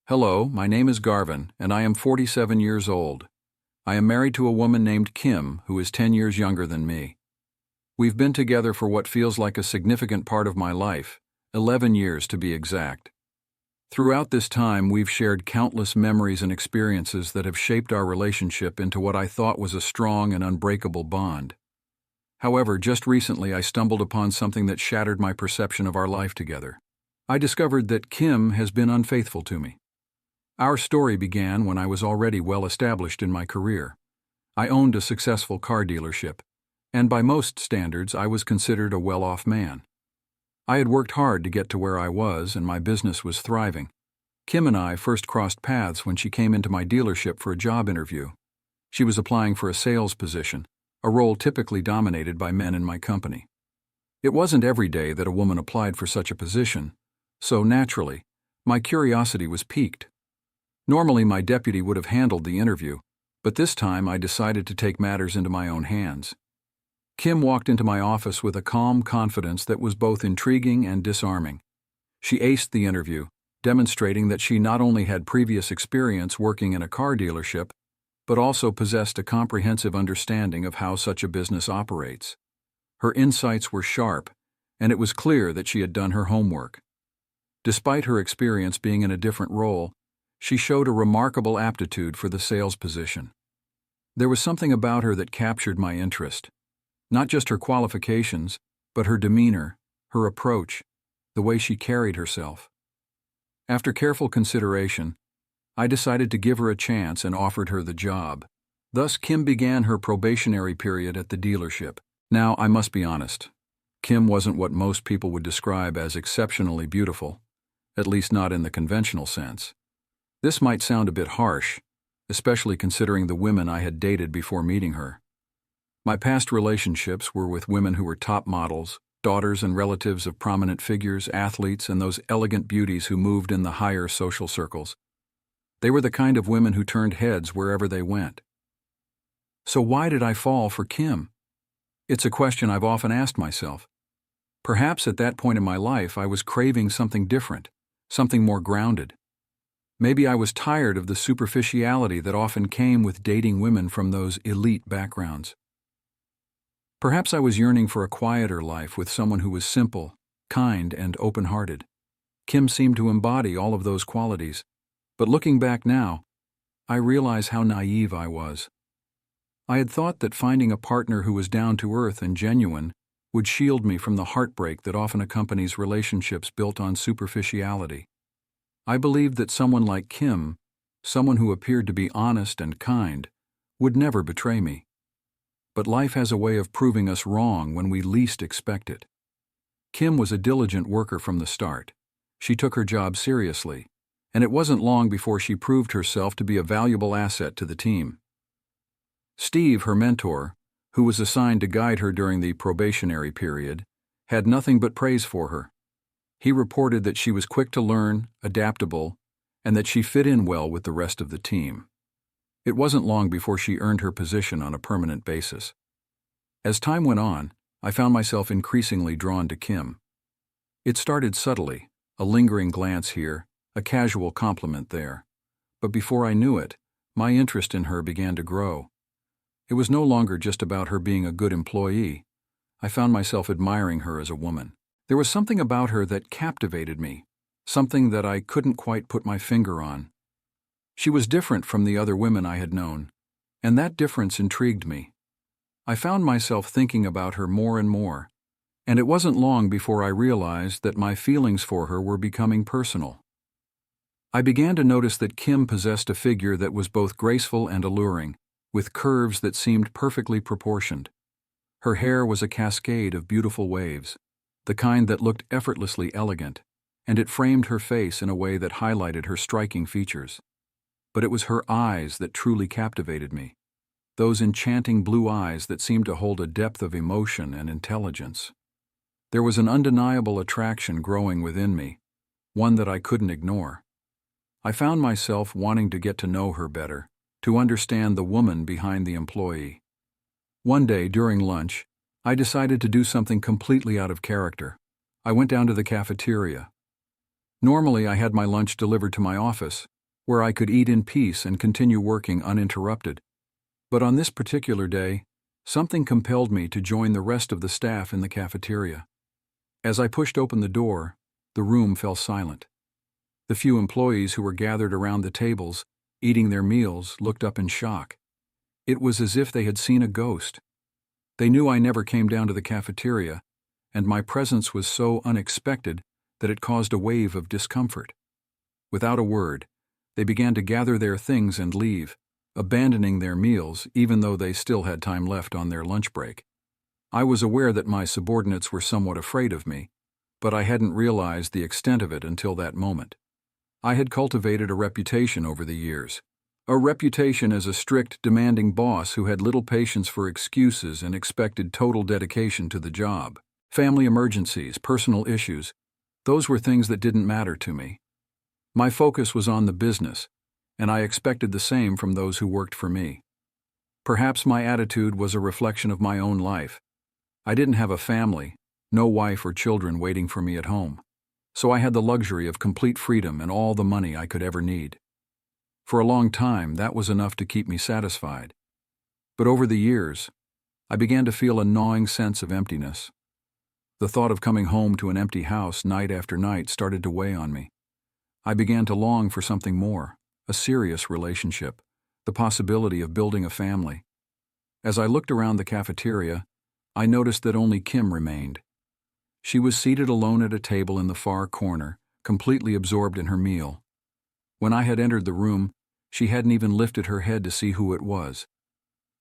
Hello, my name is Garvin, and I am 47 years old. I am married to a woman named Kim, who is 10 years younger than me. We've been together for what feels like a significant part of my life, 11 years to be exact. Throughout this time, we've shared countless memories and experiences that have shaped our relationship into what I thought was a strong and unbreakable bond. However, just recently I stumbled upon something that shattered my perception of our life together. I discovered that Kim has been unfaithful to me. Our story began when I was already well established in my career. I owned a successful car dealership, and by most standards I was considered a well-off man. I had worked hard to get to where I was, and my business was thriving. Kim and I first crossed paths when she came into my dealership for a job interview. She was applying for a sales position, a role typically dominated by men in my company. It wasn't every day that a woman applied for such a position, so naturally, my curiosity was piqued. Normally, my deputy would have handled the interview, but this time I decided to take matters into my own hands. Kim walked into my office with a calm confidence that was both intriguing and disarming. She aced the interview, demonstrating that she not only had previous experience working in a car dealership, but also possessed a comprehensive understanding of how such a business operates. Her insights were sharp, and it was clear that she had done her homework. Despite her experience being in a different role, she showed a remarkable aptitude for the sales position. There was something about her that captured my interest. Not just her qualifications, but her demeanor, her approach, the way she carried herself. After careful consideration, I decided to give her a chance and offered her the job. Thus, Kim began her probationary period at the dealership. Now, I must be honest. Kim wasn't what most people would describe as exceptionally beautiful, at least not in the conventional sense. This might sound a bit harsh, especially considering the women I had dated before meeting her. My past relationships were with women who were top models, daughters and relatives of prominent figures, athletes, and those elegant beauties who moved in the higher social circles. They were the kind of women who turned heads wherever they went. So why did I fall for Kim? It's a question I've often asked myself. Perhaps at that point in my life I was craving something different, something more grounded. Maybe I was tired of the superficiality that often came with dating women from those elite backgrounds. Perhaps I was yearning for a quieter life with someone who was simple, kind, and open-hearted. Kim seemed to embody all of those qualities, but looking back now, I realize how naive I was. I had thought that finding a partner who was down to earth and genuine would shield me from the heartbreak that often accompanies relationships built on superficiality. I believed that someone like Kim, someone who appeared to be honest and kind, would never betray me. But life has a way of proving us wrong when we least expect it. Kim was a diligent worker from the start. She took her job seriously, and it wasn't long before she proved herself to be a valuable asset to the team. Steve, her mentor, who was assigned to guide her during the probationary period, had nothing but praise for her. He reported that she was quick to learn, adaptable, and that she fit in well with the rest of the team. It wasn't long before she earned her position on a permanent basis. As time went on, I found myself increasingly drawn to Kim. It started subtly, a lingering glance here, a casual compliment there. But before I knew it, my interest in her began to grow. It was no longer just about her being a good employee. I found myself admiring her as a woman. There was something about her that captivated me, something that I couldn't quite put my finger on. She was different from the other women I had known, and that difference intrigued me. I found myself thinking about her more and more, and it wasn't long before I realized that my feelings for her were becoming personal. I began to notice that Kim possessed a figure that was both graceful and alluring, with curves that seemed perfectly proportioned. Her hair was a cascade of beautiful waves, the kind that looked effortlessly elegant, and it framed her face in a way that highlighted her striking features. But it was her eyes that truly captivated me, those enchanting blue eyes that seemed to hold a depth of emotion and intelligence. There was an undeniable attraction growing within me, one that I couldn't ignore. I found myself wanting to get to know her better, to understand the woman behind the employee. One day during lunch, I decided to do something completely out of character. I went down to the cafeteria. Normally, I had my lunch delivered to my office, where I could eat in peace and continue working uninterrupted. But on this particular day, something compelled me to join the rest of the staff in the cafeteria. As I pushed open the door, the room fell silent. The few employees who were gathered around the tables, eating their meals, looked up in shock. It was as if they had seen a ghost. They knew I never came down to the cafeteria, and my presence was so unexpected that it caused a wave of discomfort. Without a word, they began to gather their things and leave, abandoning their meals even though they still had time left on their lunch break. I was aware that my subordinates were somewhat afraid of me, but I hadn't realized the extent of it until that moment. I had cultivated a reputation over the years. A reputation as a strict, demanding boss who had little patience for excuses and expected total dedication to the job. Family emergencies, personal issues, those were things that didn't matter to me. My focus was on the business, and I expected the same from those who worked for me. Perhaps my attitude was a reflection of my own life. I didn't have a family, no wife or children waiting for me at home, so I had the luxury of complete freedom and all the money I could ever need. For a long time, that was enough to keep me satisfied. But over the years, I began to feel a gnawing sense of emptiness. The thought of coming home to an empty house night after night started to weigh on me. I began to long for something more, a serious relationship, the possibility of building a family. As I looked around the cafeteria, I noticed that only Kim remained. She was seated alone at a table in the far corner, completely absorbed in her meal. When I had entered the room, she hadn't even lifted her head to see who it was.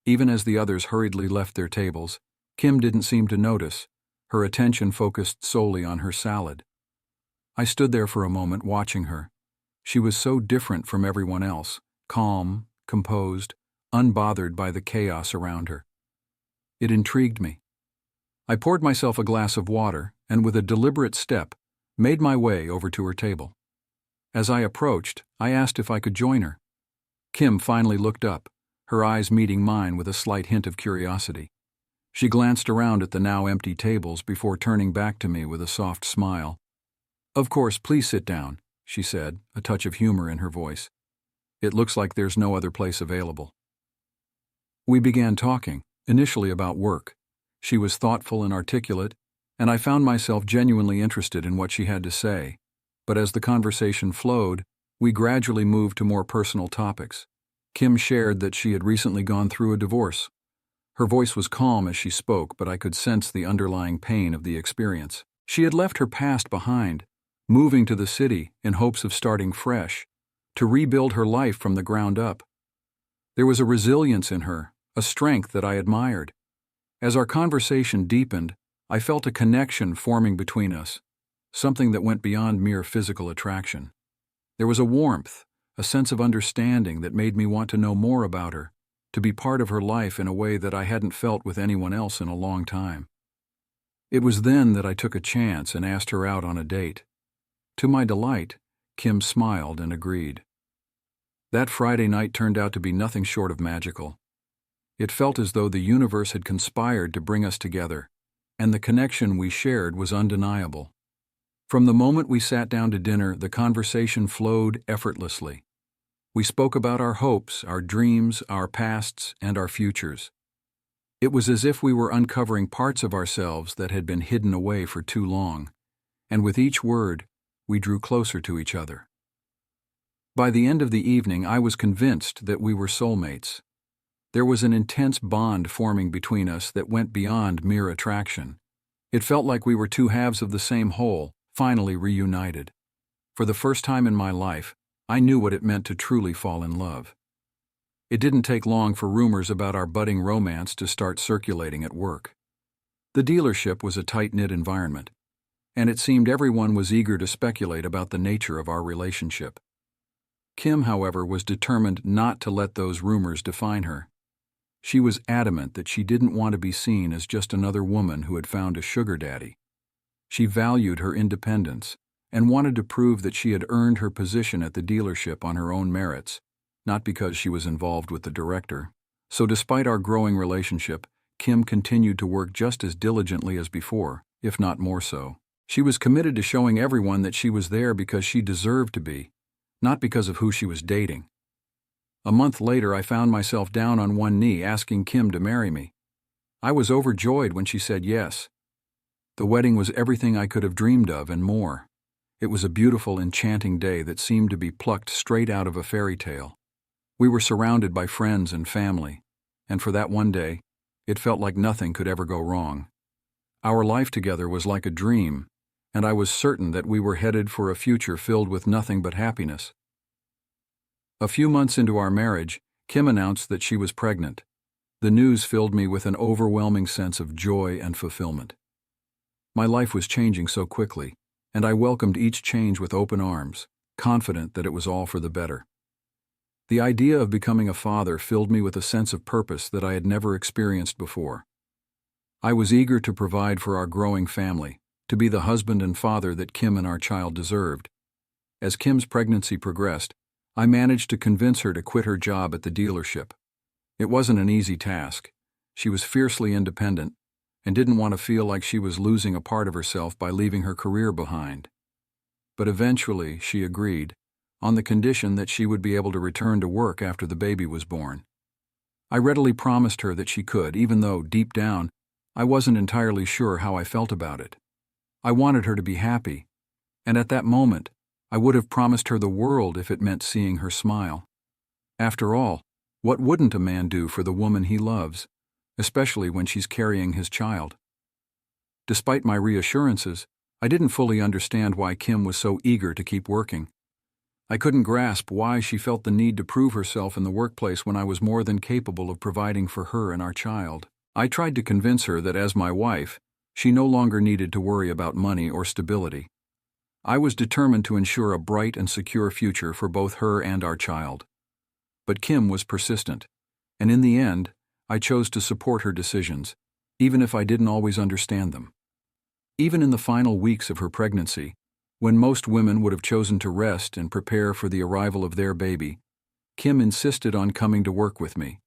Even as the others hurriedly left their tables, Kim didn't seem to notice, her attention focused solely on her salad. I stood there for a moment watching her. She was so different from everyone else, calm, composed, unbothered by the chaos around her. It intrigued me. I poured myself a glass of water and, with a deliberate step, made my way over to her table. As I approached, I asked if I could join her. Kim finally looked up, her eyes meeting mine with a slight hint of curiosity. She glanced around at the now empty tables before turning back to me with a soft smile. "Of course, please sit down," she said, a touch of humor in her voice. "It looks like there's no other place available." We began talking, initially about work. She was thoughtful and articulate, and I found myself genuinely interested in what she had to say. But as the conversation flowed, we gradually moved to more personal topics. Kim shared that she had recently gone through a divorce. Her voice was calm as she spoke, but I could sense the underlying pain of the experience. She had left her past behind, moving to the city in hopes of starting fresh, to rebuild her life from the ground up. There was a resilience in her, a strength that I admired. As our conversation deepened, I felt a connection forming between us, something that went beyond mere physical attraction. There was a warmth, a sense of understanding that made me want to know more about her, to be part of her life in a way that I hadn't felt with anyone else in a long time. It was then that I took a chance and asked her out on a date. To my delight, Kim smiled and agreed. That Friday night turned out to be nothing short of magical. It felt as though the universe had conspired to bring us together, and the connection we shared was undeniable. From the moment we sat down to dinner, the conversation flowed effortlessly. We spoke about our hopes, our dreams, our pasts, and our futures. It was as if we were uncovering parts of ourselves that had been hidden away for too long, and with each word, we drew closer to each other. By the end of the evening, I was convinced that we were soulmates. There was an intense bond forming between us that went beyond mere attraction. It felt like we were two halves of the same whole, finally reunited. For the first time in my life, I knew what it meant to truly fall in love. It didn't take long for rumors about our budding romance to start circulating at work. The dealership was a tight-knit environment, and it seemed everyone was eager to speculate about the nature of our relationship. Kim, however, was determined not to let those rumors define her. She was adamant that she didn't want to be seen as just another woman who had found a sugar daddy. She valued her independence and wanted to prove that she had earned her position at the dealership on her own merits, not because she was involved with the director. So despite our growing relationship, Kim continued to work just as diligently as before, if not more so. She was committed to showing everyone that she was there because she deserved to be, not because of who she was dating. A month later, I found myself down on one knee asking Kim to marry me. I was overjoyed when she said yes. The wedding was everything I could have dreamed of and more. It was a beautiful, enchanting day that seemed to be plucked straight out of a fairy tale. We were surrounded by friends and family, and for that one day, it felt like nothing could ever go wrong. Our life together was like a dream, and I was certain that we were headed for a future filled with nothing but happiness. A few months into our marriage, Kim announced that she was pregnant. The news filled me with an overwhelming sense of joy and fulfillment. My life was changing so quickly, and I welcomed each change with open arms, confident that it was all for the better. The idea of becoming a father filled me with a sense of purpose that I had never experienced before. I was eager to provide for our growing family, to be the husband and father that Kim and our child deserved. As Kim's pregnancy progressed, I managed to convince her to quit her job at the dealership. It wasn't an easy task. She was fiercely independent and didn't want to feel like she was losing a part of herself by leaving her career behind. But eventually, she agreed, on the condition that she would be able to return to work after the baby was born. I readily promised her that she could, even though, deep down, I wasn't entirely sure how I felt about it. I wanted her to be happy, and at that moment, I would have promised her the world if it meant seeing her smile. After all, what wouldn't a man do for the woman he loves, especially when she's carrying his child? Despite my reassurances, I didn't fully understand why Kim was so eager to keep working. I couldn't grasp why she felt the need to prove herself in the workplace when I was more than capable of providing for her and our child. I tried to convince her that as my wife, she no longer needed to worry about money or stability. I was determined to ensure a bright and secure future for both her and our child. But Kim was persistent, and in the end, I chose to support her decisions, even if I didn't always understand them. Even in the final weeks of her pregnancy, when most women would have chosen to rest and prepare for the arrival of their baby, Kim insisted on coming to work with me.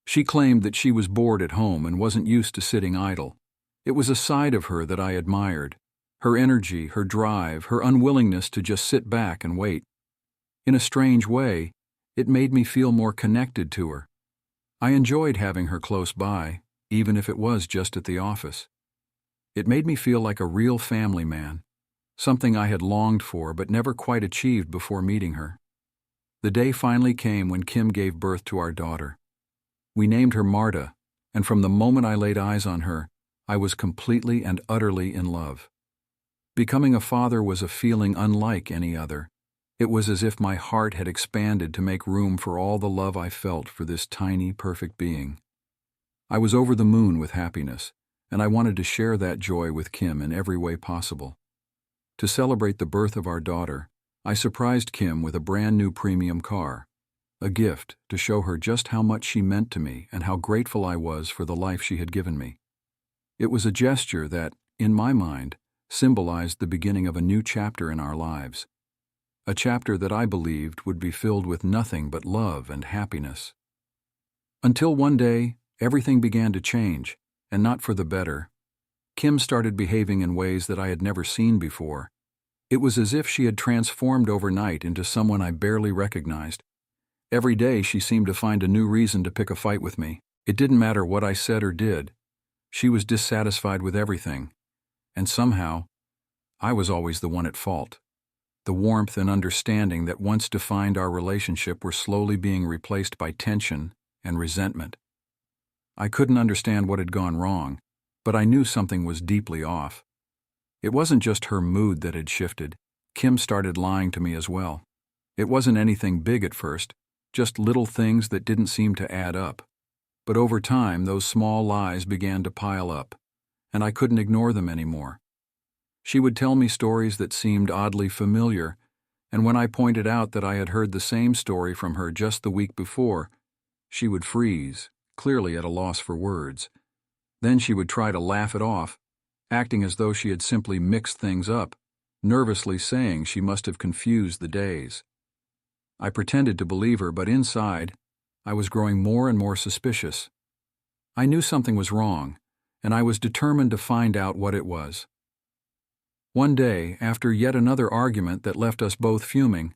She claimed that she was bored at home and wasn't used to sitting idle. It was a side of her that I admired: her energy, her drive, her unwillingness to just sit back and wait. In a strange way, it made me feel more connected to her. I enjoyed having her close by, even if it was just at the office. It made me feel like a real family man, something I had longed for but never quite achieved before meeting her. The day finally came when Kim gave birth to our daughter. We named her Marta, and from the moment I laid eyes on her, I was completely and utterly in love. Becoming a father was a feeling unlike any other. It was as if my heart had expanded to make room for all the love I felt for this tiny, perfect being. I was over the moon with happiness, and I wanted to share that joy with Kim in every way possible. To celebrate the birth of our daughter, I surprised Kim with a brand new premium car, a gift to show her just how much she meant to me and how grateful I was for the life she had given me. It was a gesture that, in my mind, symbolized the beginning of a new chapter in our lives. A chapter that I believed would be filled with nothing but love and happiness. Until one day, everything began to change, and not for the better. Kim started behaving in ways that I had never seen before. It was as if she had transformed overnight into someone I barely recognized. Every day she seemed to find a new reason to pick a fight with me. It didn't matter what I said or did. She was dissatisfied with everything. And somehow, I was always the one at fault. The warmth and understanding that once defined our relationship were slowly being replaced by tension and resentment. I couldn't understand what had gone wrong, but I knew something was deeply off. It wasn't just her mood that had shifted. Kim started lying to me as well. It wasn't anything big at first, just little things that didn't seem to add up. But over time, those small lies began to pile up, and I couldn't ignore them anymore. She would tell me stories that seemed oddly familiar, and when I pointed out that I had heard the same story from her just the week before, she would freeze, clearly at a loss for words. Then she would try to laugh it off, acting as though she had simply mixed things up, nervously saying she must have confused the days. I pretended to believe her, but inside, I was growing more and more suspicious. I knew something was wrong, and I was determined to find out what it was. One day, after yet another argument that left us both fuming,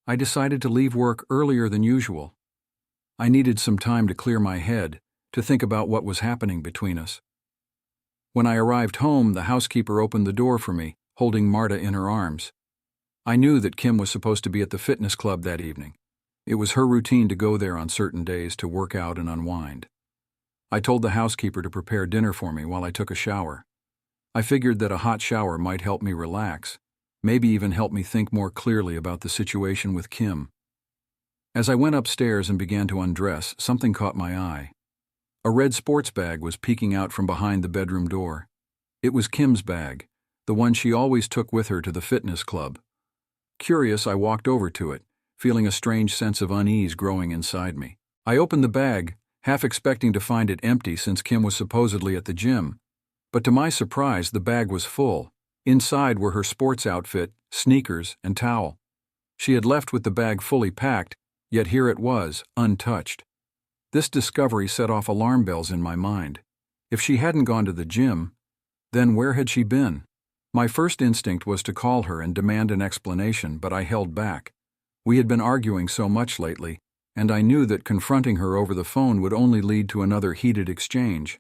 I decided to leave work earlier than usual. I needed some time to clear my head, to think about what was happening between us. When I arrived home, the housekeeper opened the door for me, holding Marta in her arms. I knew that Kim was supposed to be at the fitness club that evening. It was her routine to go there on certain days to work out and unwind. I told the housekeeper to prepare dinner for me while I took a shower. I figured that a hot shower might help me relax, maybe even help me think more clearly about the situation with Kim. As I went upstairs and began to undress, something caught my eye. A red sports bag was peeking out from behind the bedroom door. It was Kim's bag, the one she always took with her to the fitness club. Curious, I walked over to it, feeling a strange sense of unease growing inside me. I opened the bag, half expecting to find it empty since Kim was supposedly at the gym. But to my surprise, the bag was full. Inside were her sports outfit, sneakers, and towel. She had left with the bag fully packed, yet here it was, untouched. This discovery set off alarm bells in my mind. If she hadn't gone to the gym, then where had she been? My first instinct was to call her and demand an explanation, but I held back. We had been arguing so much lately, and I knew that confronting her over the phone would only lead to another heated exchange.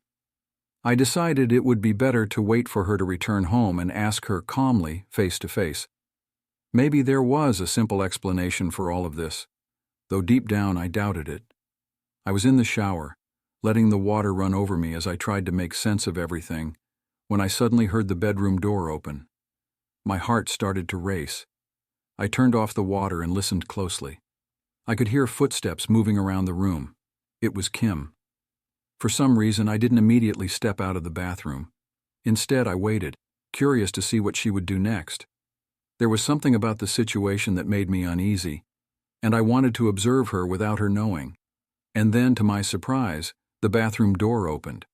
I decided it would be better to wait for her to return home and ask her calmly, face to face. Maybe there was a simple explanation for all of this, though deep down I doubted it. I was in the shower, letting the water run over me as I tried to make sense of everything, when I suddenly heard the bedroom door open. My heart started to race. I turned off the water and listened closely. I could hear footsteps moving around the room. It was Kim. For some reason, I didn't immediately step out of the bathroom. Instead, I waited, curious to see what she would do next. There was something about the situation that made me uneasy, and I wanted to observe her without her knowing. And then, to my surprise, the bathroom door opened.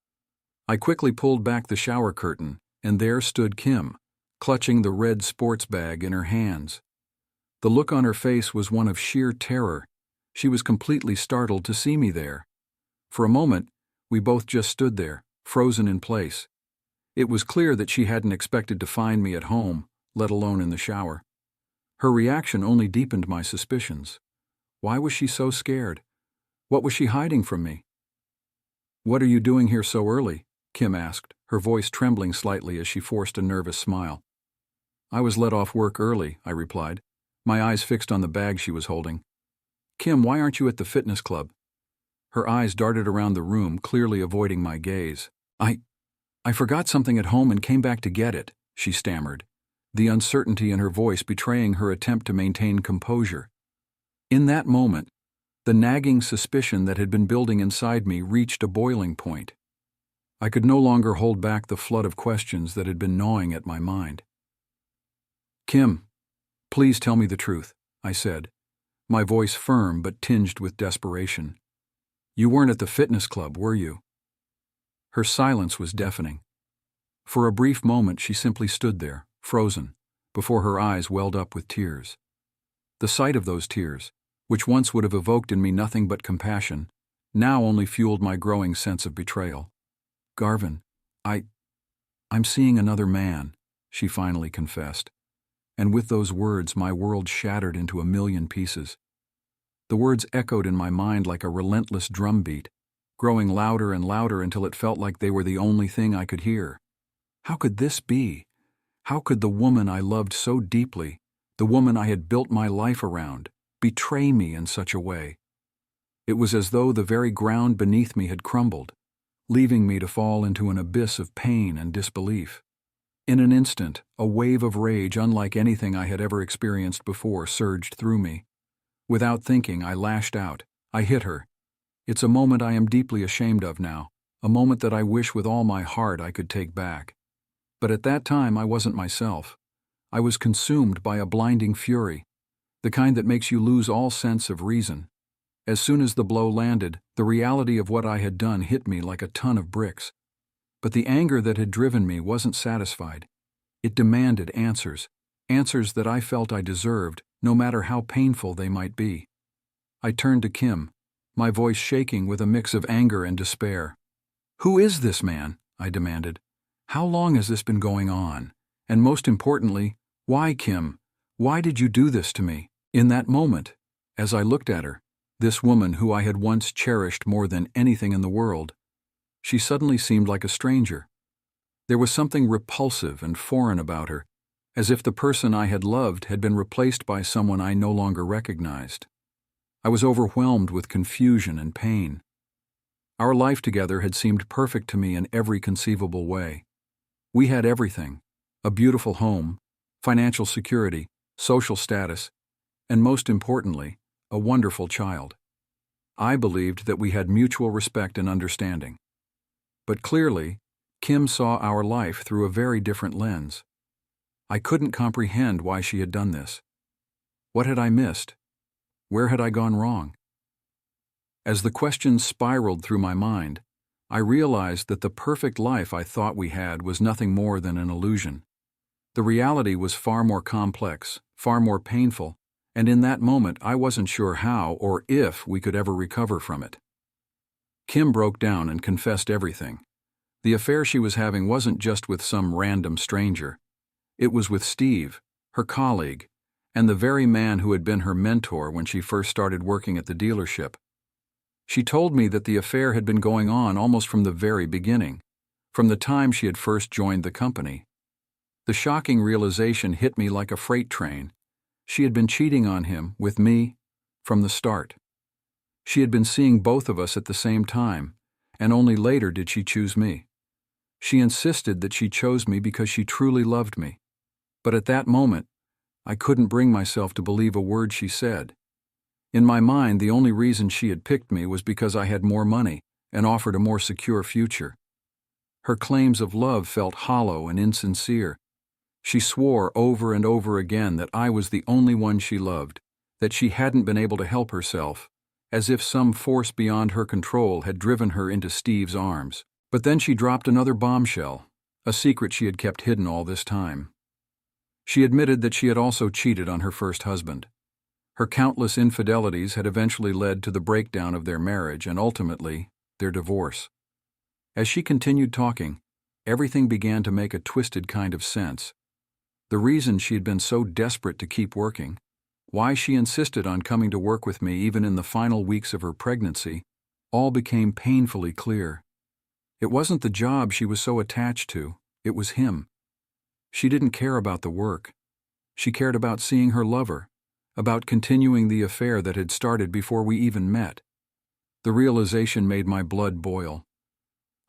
I quickly pulled back the shower curtain, and there stood Kim, clutching the red sports bag in her hands. The look on her face was one of sheer terror. She was completely startled to see me there. For a moment, we both just stood there, frozen in place. It was clear that she hadn't expected to find me at home, let alone in the shower. Her reaction only deepened my suspicions. Why was she so scared? What was she hiding from me? "What are you doing here so early?" Kim asked, her voice trembling slightly as she forced a nervous smile. "I was let off work early," I replied, my eyes fixed on the bag she was holding. "Kim, why aren't you at the fitness club?" Her eyes darted around the room, clearly avoiding my gaze. I forgot something at home and came back to get it," she stammered, the uncertainty in her voice betraying her attempt to maintain composure. In that moment, the nagging suspicion that had been building inside me reached a boiling point. I could no longer hold back the flood of questions that had been gnawing at my mind. "Kim, please tell me the truth," I said, my voice firm but tinged with desperation. "You weren't at the fitness club, were you?" Her silence was deafening. For a brief moment she simply stood there, frozen, before her eyes welled up with tears. The sight of those tears, which once would have evoked in me nothing but compassion, now only fueled my growing sense of betrayal. "Garvin, I'm seeing another man," she finally confessed. And with those words my world shattered into a million pieces. The words echoed in my mind like a relentless drumbeat, growing louder and louder until it felt like they were the only thing I could hear. How could this be? How could the woman I loved so deeply, the woman I had built my life around, betray me in such a way? It was as though the very ground beneath me had crumbled, leaving me to fall into an abyss of pain and disbelief. In an instant, a wave of rage unlike anything I had ever experienced before surged through me. Without thinking, I lashed out. I hit her. It's a moment I am deeply ashamed of now, a moment that I wish with all my heart I could take back. But at that time I wasn't myself. I was consumed by a blinding fury, the kind that makes you lose all sense of reason. As soon as the blow landed, the reality of what I had done hit me like a ton of bricks. But the anger that had driven me wasn't satisfied. It demanded answers, answers that I felt I deserved, no matter how painful they might be. I turned to Kim, my voice shaking with a mix of anger and despair. "Who is this man?" I demanded. "How long has this been going on? And most importantly, why, Kim? Why did you do this to me? In that moment, as I looked at her, this woman who I had once cherished more than anything in the world, she suddenly seemed like a stranger. There was something repulsive and foreign about her, as if the person I had loved had been replaced by someone I no longer recognized. I was overwhelmed with confusion and pain. Our life together had seemed perfect to me in every conceivable way. We had everything: a beautiful home, financial security, social status, and most importantly, a wonderful child. I believed that we had mutual respect and understanding. But clearly, Kim saw our life through a very different lens. I couldn't comprehend why she had done this. What had I missed? Where had I gone wrong? As the questions spiraled through my mind, I realized that the perfect life I thought we had was nothing more than an illusion. The reality was far more complex, far more painful, and in that moment I wasn't sure how or if we could ever recover from it. Kim broke down and confessed everything. The affair she was having wasn't just with some random stranger. It was with Steve, her colleague, and the very man who had been her mentor when she first started working at the dealership. She told me that the affair had been going on almost from the very beginning, from the time she had first joined the company. The shocking realization hit me like a freight train. She had been cheating on him, with me, from the start. She had been seeing both of us at the same time, and only later did she choose me. She insisted that she chose me because she truly loved me. But at that moment, I couldn't bring myself to believe a word she said. In my mind, the only reason she had picked me was because I had more money and offered a more secure future. Her claims of love felt hollow and insincere. She swore over and over again that I was the only one she loved, that she hadn't been able to help herself, as if some force beyond her control had driven her into Steve's arms. But then she dropped another bombshell, a secret she had kept hidden all this time. She admitted that she had also cheated on her first husband. Her countless infidelities had eventually led to the breakdown of their marriage and ultimately, their divorce. As she continued talking, everything began to make a twisted kind of sense. The reason she had been so desperate to keep working, why she insisted on coming to work with me even in the final weeks of her pregnancy, all became painfully clear. It wasn't the job she was so attached to, it was him. She didn't care about the work. She cared about seeing her lover, about continuing the affair that had started before we even met. The realization made my blood boil.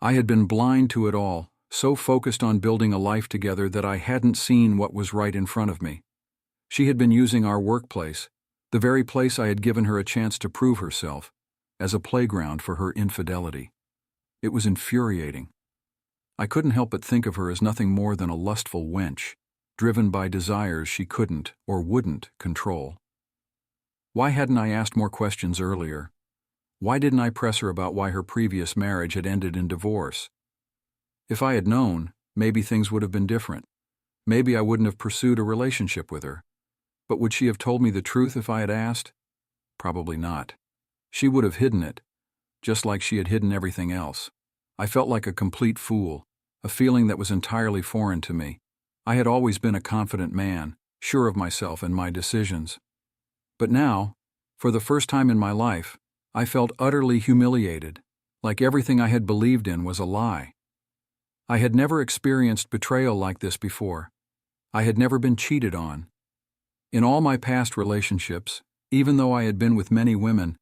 I had been blind to it all, so focused on building a life together that I hadn't seen what was right in front of me. She had been using our workplace, the very place I had given her a chance to prove herself, as a playground for her infidelity. It was infuriating. I couldn't help but think of her as nothing more than a lustful wench, driven by desires she couldn't or wouldn't control. Why hadn't I asked more questions earlier? Why didn't I press her about why her previous marriage had ended in divorce? If I had known, maybe things would have been different. Maybe I wouldn't have pursued a relationship with her. But would she have told me the truth if I had asked? Probably not. She would have hidden it, just like she had hidden everything else. I felt like a complete fool, a feeling that was entirely foreign to me. I had always been a confident man, sure of myself and my decisions. But now, for the first time in my life, I felt utterly humiliated, like everything I had believed in was a lie. I had never experienced betrayal like this before. I had never been cheated on. In all my past relationships, even though I had been with many women,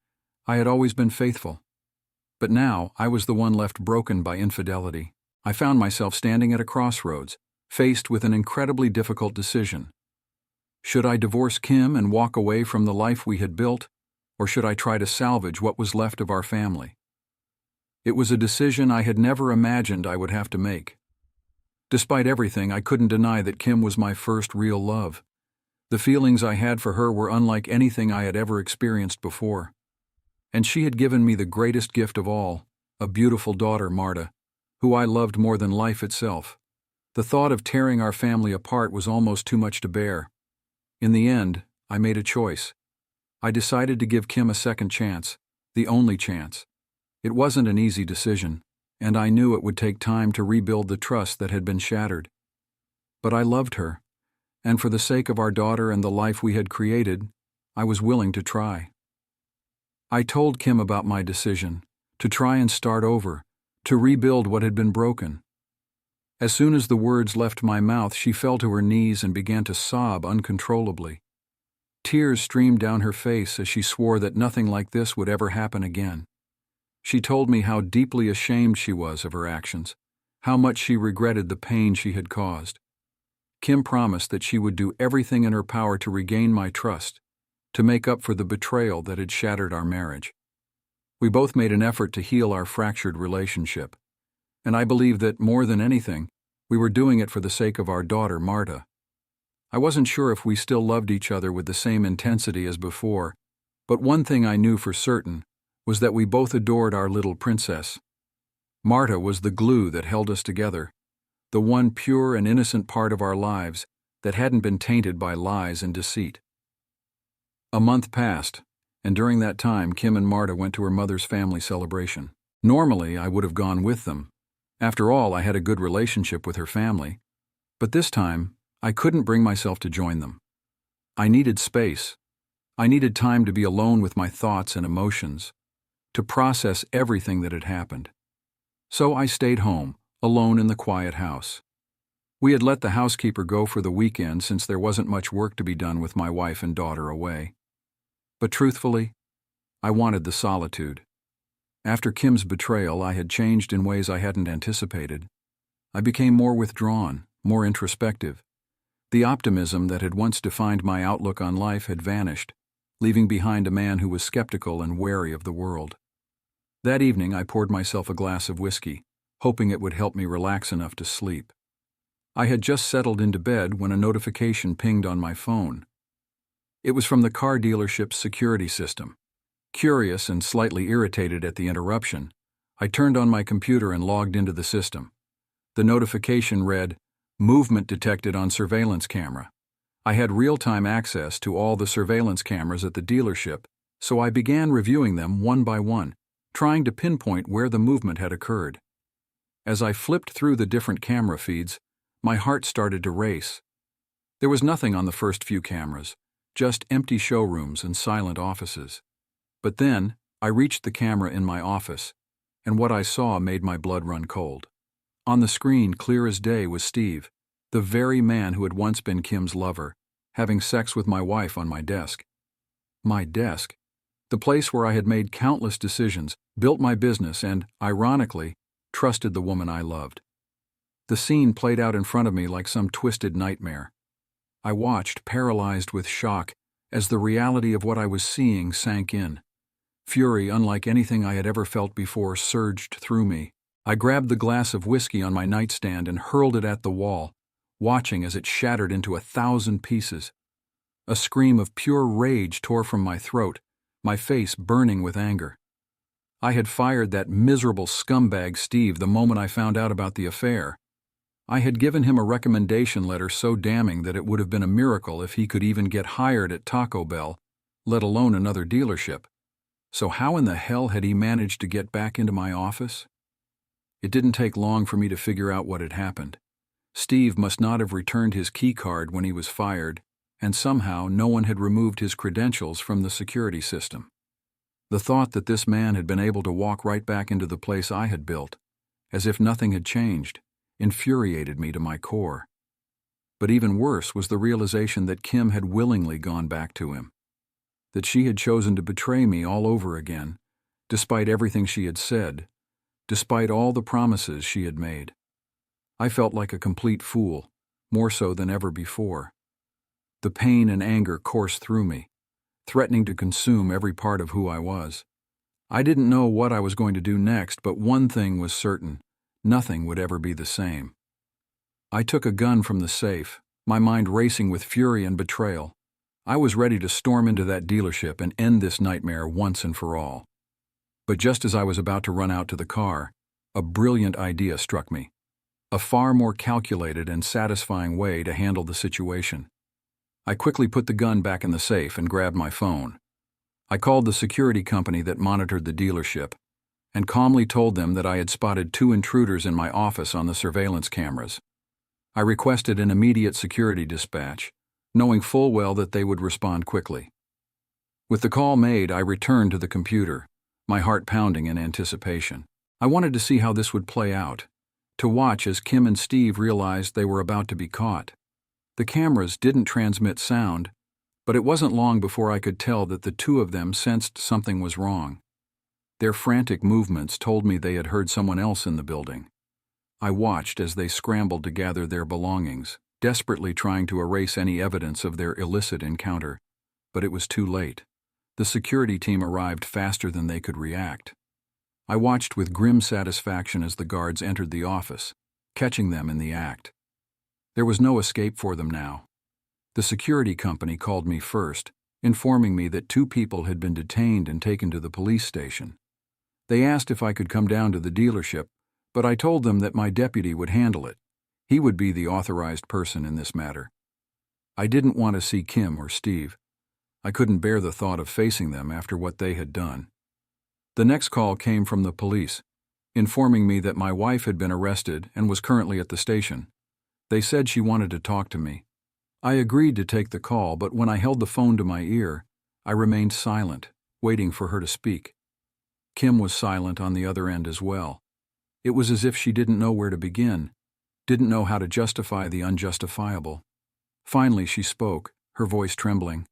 I had always been faithful. But now, I was the one left broken by infidelity. I found myself standing at a crossroads, faced with an incredibly difficult decision. Should I divorce Kim and walk away from the life we had built, or should I try to salvage what was left of our family? It was a decision I had never imagined I would have to make. Despite everything, I couldn't deny that Kim was my first real love. The feelings I had for her were unlike anything I had ever experienced before. And she had given me the greatest gift of all, a beautiful daughter, Marta, who I loved more than life itself. The thought of tearing our family apart was almost too much to bear. In the end, I made a choice. I decided to give Kim a second chance, the only chance. It wasn't an easy decision, and I knew it would take time to rebuild the trust that had been shattered. But I loved her, and for the sake of our daughter and the life we had created, I was willing to try. I told Kim about my decision, to try and start over, to rebuild what had been broken. As soon as the words left my mouth, she fell to her knees and began to sob uncontrollably. Tears streamed down her face as she swore that nothing like this would ever happen again. She told me how deeply ashamed she was of her actions, how much she regretted the pain she had caused. Kim promised that she would do everything in her power to regain my trust, to make up for the betrayal that had shattered our marriage. We both made an effort to heal our fractured relationship, and I believe that, more than anything, we were doing it for the sake of our daughter, Marta. I wasn't sure if we still loved each other with the same intensity as before, but one thing I knew for certain was that we both adored our little princess. Marta was the glue that held us together, the one pure and innocent part of our lives that hadn't been tainted by lies and deceit. A month passed, and during that time Kim and Marta went to her mother's family celebration. Normally, I would have gone with them. After all, I had a good relationship with her family. But this time, I couldn't bring myself to join them. I needed space. I needed time to be alone with my thoughts and emotions, to process everything that had happened. So I stayed home, alone in the quiet house. We had let the housekeeper go for the weekend since there wasn't much work to be done with my wife and daughter away. But truthfully, I wanted the solitude. After Kim's betrayal, I had changed in ways I hadn't anticipated. I became more withdrawn, more introspective. The optimism that had once defined my outlook on life had vanished, leaving behind a man who was skeptical and wary of the world. That evening, I poured myself a glass of whiskey, hoping it would help me relax enough to sleep. I had just settled into bed when a notification pinged on my phone. It was from the car dealership's security system. Curious and slightly irritated at the interruption, I turned on my computer and logged into the system. The notification read, "Movement detected on surveillance camera." I had real-time access to all the surveillance cameras at the dealership, so I began reviewing them one by one, trying to pinpoint where the movement had occurred. As I flipped through the different camera feeds, my heart started to race. There was nothing on the first few cameras, just empty showrooms and silent offices. But then, I reached the camera in my office, and what I saw made my blood run cold. On the screen, clear as day, was Steve, the very man who had once been Kim's lover, having sex with my wife on my desk. My desk? The place where I had made countless decisions, built my business, and, ironically, trusted the woman I loved. The scene played out in front of me like some twisted nightmare. I watched, paralyzed with shock, as the reality of what I was seeing sank in. Fury, unlike anything I had ever felt before, surged through me. I grabbed the glass of whiskey on my nightstand and hurled it at the wall, watching as it shattered into 1,000 pieces. A scream of pure rage tore from my throat, my face burning with anger. I had fired that miserable scumbag Steve the moment I found out about the affair. I had given him a recommendation letter so damning that it would have been a miracle if he could even get hired at Taco Bell, let alone another dealership. So how in the hell had he managed to get back into my office? It didn't take long for me to figure out what had happened. Steve must not have returned his key card when he was fired, and somehow no one had removed his credentials from the security system. The thought that this man had been able to walk right back into the place I had built, as if nothing had changed, infuriated me to my core. But even worse was the realization that Kim had willingly gone back to him, that she had chosen to betray me all over again, despite everything she had said, despite all the promises she had made. I felt like a complete fool, more so than ever before. The pain and anger coursed through me, threatening to consume every part of who I was. I didn't know what I was going to do next, but one thing was certain: nothing would ever be the same. I took a gun from the safe, my mind racing with fury and betrayal. I was ready to storm into that dealership and end this nightmare once and for all. But just as I was about to run out to the car, a brilliant idea struck me. A far more calculated and satisfying way to handle the situation. I quickly put the gun back in the safe and grabbed my phone. I called the security company that monitored the dealership and calmly told them that I had spotted 2 intruders in my office on the surveillance cameras. I requested an immediate security dispatch, knowing full well that they would respond quickly. With the call made, I returned to the computer, my heart pounding in anticipation. I wanted to see how this would play out, to watch as Kim and Steve realized they were about to be caught. The cameras didn't transmit sound, but it wasn't long before I could tell that the two of them sensed something was wrong. Their frantic movements told me they had heard someone else in the building. I watched as they scrambled to gather their belongings, desperately trying to erase any evidence of their illicit encounter, but it was too late. The security team arrived faster than they could react. I watched with grim satisfaction as the guards entered the office, catching them in the act. There was no escape for them now. The security company called me first, informing me that 2 people had been detained and taken to the police station. They asked if I could come down to the dealership, but I told them that my deputy would handle it. He would be the authorized person in this matter. I didn't want to see Kim or Steve. I couldn't bear the thought of facing them after what they had done. The next call came from the police, informing me that my wife had been arrested and was currently at the station. They said she wanted to talk to me. I agreed to take the call, but when I held the phone to my ear, I remained silent, waiting for her to speak. Kim was silent on the other end as well. It was as if she didn't know where to begin, didn't know how to justify the unjustifiable. Finally, she spoke, her voice trembling.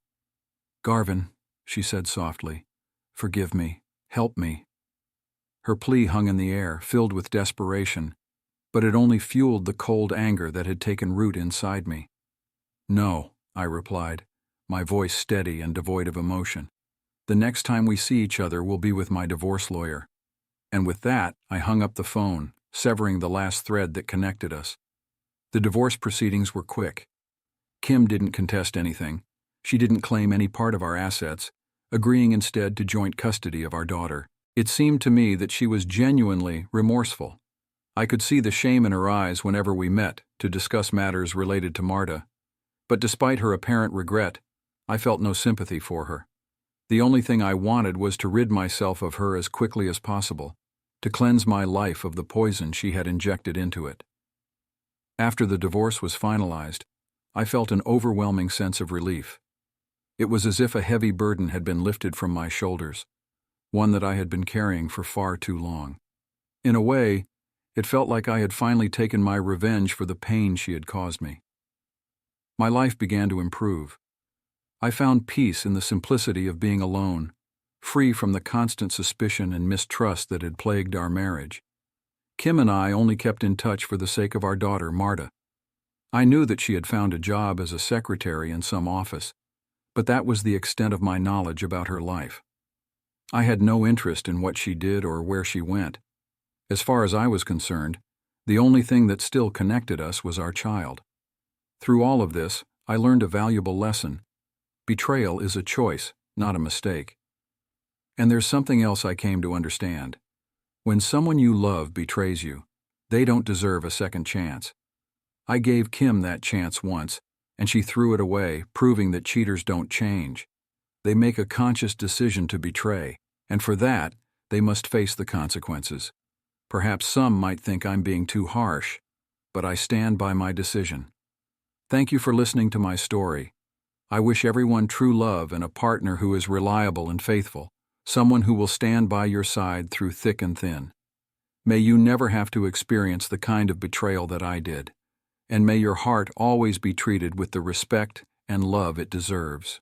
"Garvin," she said softly, "forgive me. Help me." Her plea hung in the air, filled with desperation, but it only fueled the cold anger that had taken root inside me. "No," I replied, my voice steady and devoid of emotion. "The next time we see each other will be with my divorce lawyer." And with that, I hung up the phone, severing the last thread that connected us. The divorce proceedings were quick. Kim didn't contest anything. She didn't claim any part of our assets, agreeing instead to joint custody of our daughter. It seemed to me that she was genuinely remorseful. I could see the shame in her eyes whenever we met to discuss matters related to Marta. But despite her apparent regret, I felt no sympathy for her. The only thing I wanted was to rid myself of her as quickly as possible, to cleanse my life of the poison she had injected into it. After the divorce was finalized, I felt an overwhelming sense of relief. It was as if a heavy burden had been lifted from my shoulders, one that I had been carrying for far too long. In a way, it felt like I had finally taken my revenge for the pain she had caused me. My life began to improve. I found peace in the simplicity of being alone, free from the constant suspicion and mistrust that had plagued our marriage. Kim and I only kept in touch for the sake of our daughter, Marta. I knew that she had found a job as a secretary in some office, but that was the extent of my knowledge about her life. I had no interest in what she did or where she went. As far as I was concerned, the only thing that still connected us was our child. Through all of this, I learned a valuable lesson. Betrayal is a choice, not a mistake. And there's something else I came to understand. When someone you love betrays you, they don't deserve a second chance. I gave Kim that chance once, and she threw it away, proving that cheaters don't change. They make a conscious decision to betray, and for that, they must face the consequences. Perhaps some might think I'm being too harsh, but I stand by my decision. Thank you for listening to my story. I wish everyone true love and a partner who is reliable and faithful, someone who will stand by your side through thick and thin. May you never have to experience the kind of betrayal that I did, and may your heart always be treated with the respect and love it deserves.